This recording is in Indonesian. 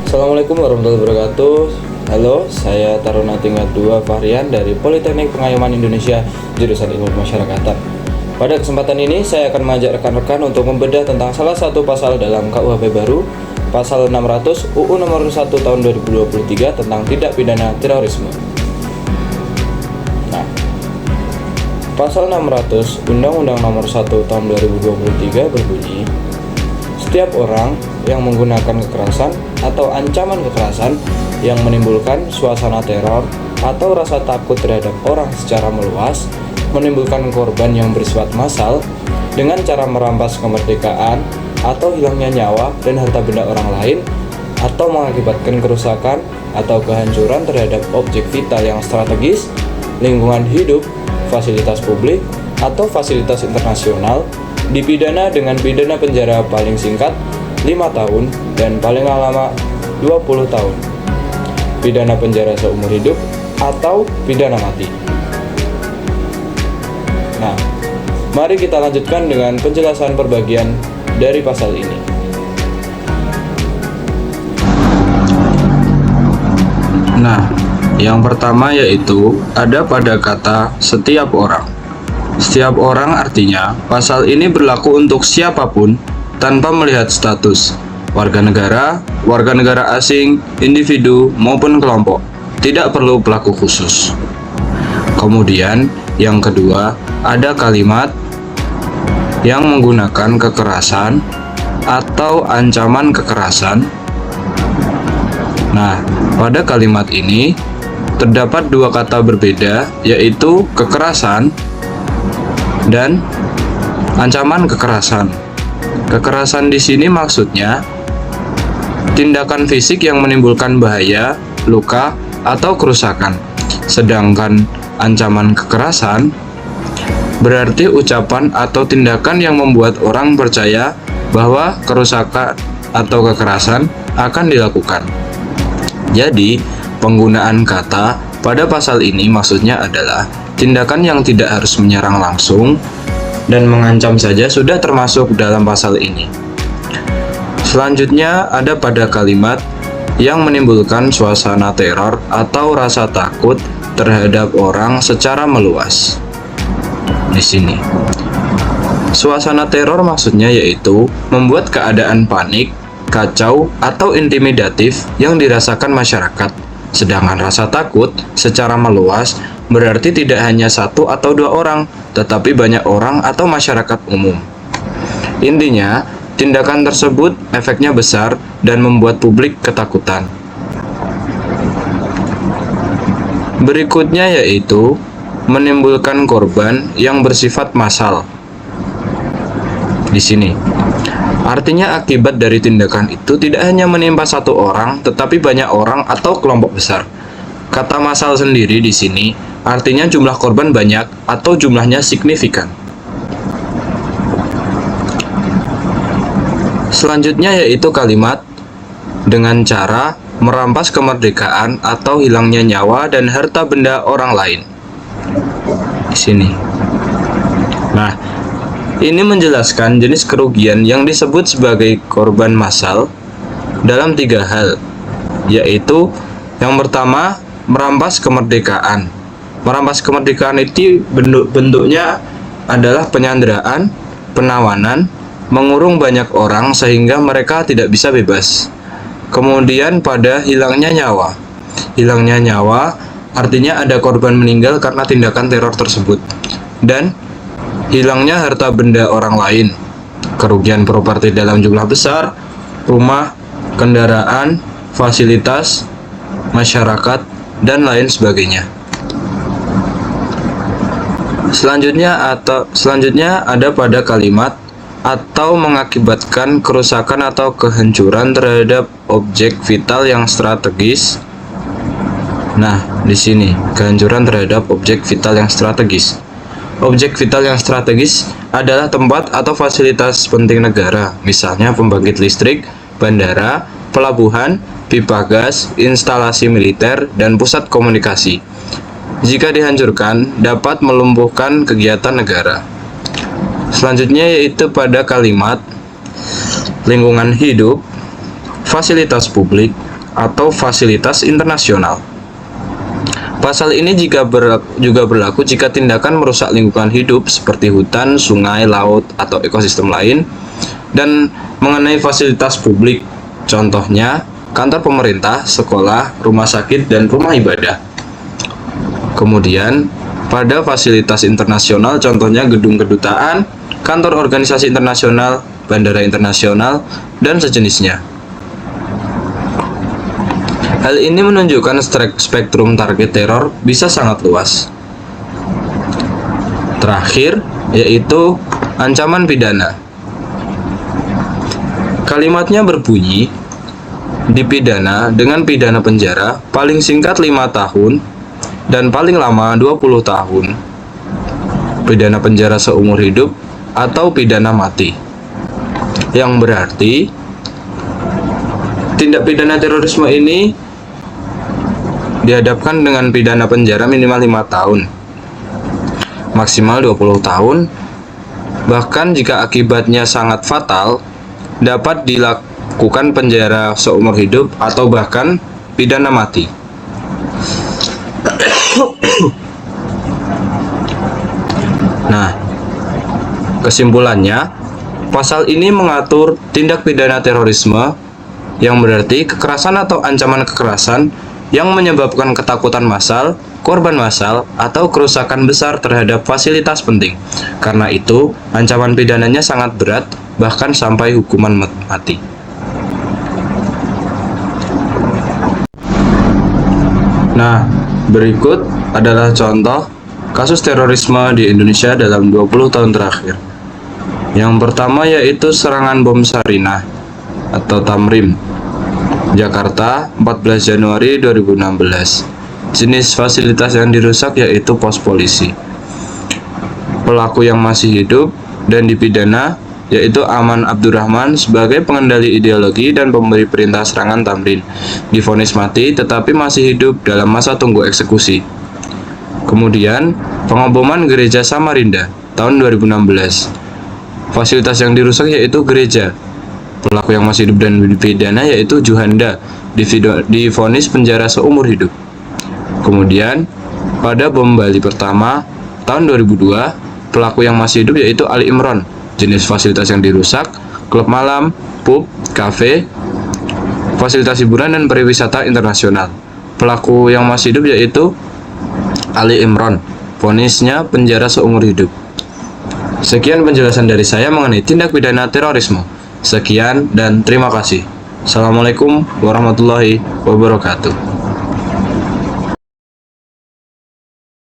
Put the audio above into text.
Assalamualaikum warahmatullahi wabarakatuh. Halo, saya Taruna Tingkat 2 Fahrian dari Politeknik Pengayoman Indonesia, jurusan Ilmu Pemasyarakatan. Pada kesempatan ini saya akan mengajak rekan-rekan untuk membedah tentang salah satu pasal dalam KUHP baru, pasal 600 UU nomor 1 tahun 2023 tentang tindak pidana terorisme. Nah, pasal 600 Undang-Undang nomor 1 tahun 2023 berbunyi, setiap orang yang menggunakan kekerasan atau ancaman kekerasan yang menimbulkan suasana teror atau rasa takut terhadap orang secara meluas, menimbulkan korban yang bersifat massal dengan cara merampas kemerdekaan atau hilangnya nyawa dan harta benda orang lain, atau mengakibatkan kerusakan atau kehancuran terhadap objek vital yang strategis, lingkungan hidup, fasilitas publik, atau fasilitas internasional, dipidana dengan pidana penjara paling singkat 5 tahun dan paling lama 20 tahun, pidana penjara seumur hidup, atau pidana mati. Nah, mari kita lanjutkan dengan penjelasan perbagian dari pasal ini. Nah, yang pertama yaitu ada pada kata setiap orang. Setiap orang artinya pasal ini berlaku untuk siapapun tanpa melihat status, warga negara asing, individu maupun kelompok, tidak perlu pelaku khusus. Kemudian yang kedua ada kalimat yang menggunakan kekerasan atau ancaman kekerasan. Nah, pada kalimat ini terdapat dua kata berbeda, yaitu kekerasan dan ancaman kekerasan. Kekerasan di sini maksudnya tindakan fisik yang menimbulkan bahaya, luka, atau kerusakan. Sedangkan ancaman kekerasan berarti ucapan atau tindakan yang membuat orang percaya bahwa kerusakan atau kekerasan akan dilakukan. Jadi, penggunaan kata pada pasal ini maksudnya adalah tindakan yang tidak harus menyerang langsung dan mengancam saja sudah termasuk dalam pasal ini. Selanjutnya ada pada kalimat yang menimbulkan suasana teror atau rasa takut terhadap orang secara meluas. Di sini, suasana teror maksudnya yaitu membuat keadaan panik, kacau, atau intimidatif yang dirasakan masyarakat. Sedangkan rasa takut secara meluas berarti tidak hanya satu atau dua orang, tetapi banyak orang atau masyarakat umum. Intinya, tindakan tersebut efeknya besar dan membuat publik ketakutan. Berikutnya yaitu menimbulkan korban yang bersifat massal. Di sini, artinya akibat dari tindakan itu tidak hanya menimpa satu orang, tetapi banyak orang atau kelompok besar. Kata massal sendiri di sini artinya jumlah korban banyak atau jumlahnya signifikan. Selanjutnya yaitu kalimat dengan cara merampas kemerdekaan atau hilangnya nyawa dan harta benda orang lain. Di sini. Nah, ini menjelaskan jenis kerugian yang disebut sebagai korban massal dalam 3 hal, yaitu yang pertama, merampas kemerdekaan. Merampas kemerdekaan itu bentuknya adalah penyanderaan, penawanan, mengurung banyak orang sehingga mereka tidak bisa bebas. Kemudian pada hilangnya nyawa. Hilangnya nyawa artinya ada korban meninggal karena tindakan teror tersebut. Dan hilangnya harta benda orang lain, kerugian properti dalam jumlah besar, rumah, kendaraan, fasilitas, masyarakat, dan lain sebagainya. Selanjutnya ada pada kalimat atau mengakibatkan kerusakan atau kehancuran terhadap objek vital yang strategis. Nah, di sini kehancuran terhadap objek vital yang strategis. Objek vital yang strategis adalah tempat atau fasilitas penting negara, misalnya pembangkit listrik, bandara, pelabuhan, pipa gas, instalasi militer, dan pusat komunikasi. Jika dihancurkan, dapat melumpuhkan kegiatan negara. Selanjutnya yaitu pada kalimat lingkungan hidup, fasilitas publik, atau fasilitas internasional. Pasal ini juga berlaku jika tindakan merusak lingkungan hidup seperti hutan, sungai, laut, atau ekosistem lain, dan mengenai fasilitas publik, contohnya kantor pemerintah, sekolah, rumah sakit, dan rumah ibadah. Kemudian, pada fasilitas internasional, contohnya gedung kedutaan, kantor organisasi internasional, bandara internasional, dan sejenisnya. Hal ini menunjukkan spektrum target teror bisa sangat luas. Terakhir, yaitu ancaman pidana. Kalimatnya berbunyi, dipidana dengan pidana penjara paling singkat 5 tahun dan paling lama 20 tahun, pidana penjara seumur hidup, atau pidana mati. Yang berarti, tindak pidana terorisme ini dihadapkan dengan pidana penjara minimal 5 tahun, maksimal 20 tahun, bahkan jika akibatnya sangat fatal, dapat dilakukan penjara seumur hidup atau bahkan pidana mati. Nah, kesimpulannya, pasal ini mengatur tindak pidana terorisme yang berarti kekerasan atau ancaman kekerasan yang menyebabkan ketakutan massal, korban massal, atau kerusakan besar terhadap fasilitas penting. Karena itu, ancaman pidananya sangat berat, bahkan sampai hukuman mati. Nah, berikut adalah contoh kasus terorisme di Indonesia dalam 20 tahun terakhir. Yang pertama yaitu serangan bom Sarinah atau Tamrin, Jakarta, 14 Januari 2016. Jenis fasilitas yang dirusak yaitu pos polisi. Pelaku yang masih hidup dan dipidana yaitu Aman Abdurrahman sebagai pengendali ideologi dan pemberi perintah serangan Tamrin. Divonis mati tetapi masih hidup dalam masa tunggu eksekusi. Kemudian, pengoboman gereja Samarinda tahun 2016. Fasilitas yang dirusak yaitu gereja. Pelaku yang masih hidup dan dipidana yaitu Juhanda, divonis penjara seumur hidup. Kemudian, pada bom Bali pertama tahun 2002, pelaku yang masih hidup yaitu Ali Imron. Jenis fasilitas yang dirusak, klub malam, pub, kafe, fasilitas hiburan dan pariwisata internasional. Pelaku yang masih hidup yaitu Ali Imron. Vonisnya penjara seumur hidup. Sekian penjelasan dari saya mengenai tindak pidana terorisme. Sekian dan terima kasih. Assalamualaikum warahmatullahi wabarakatuh.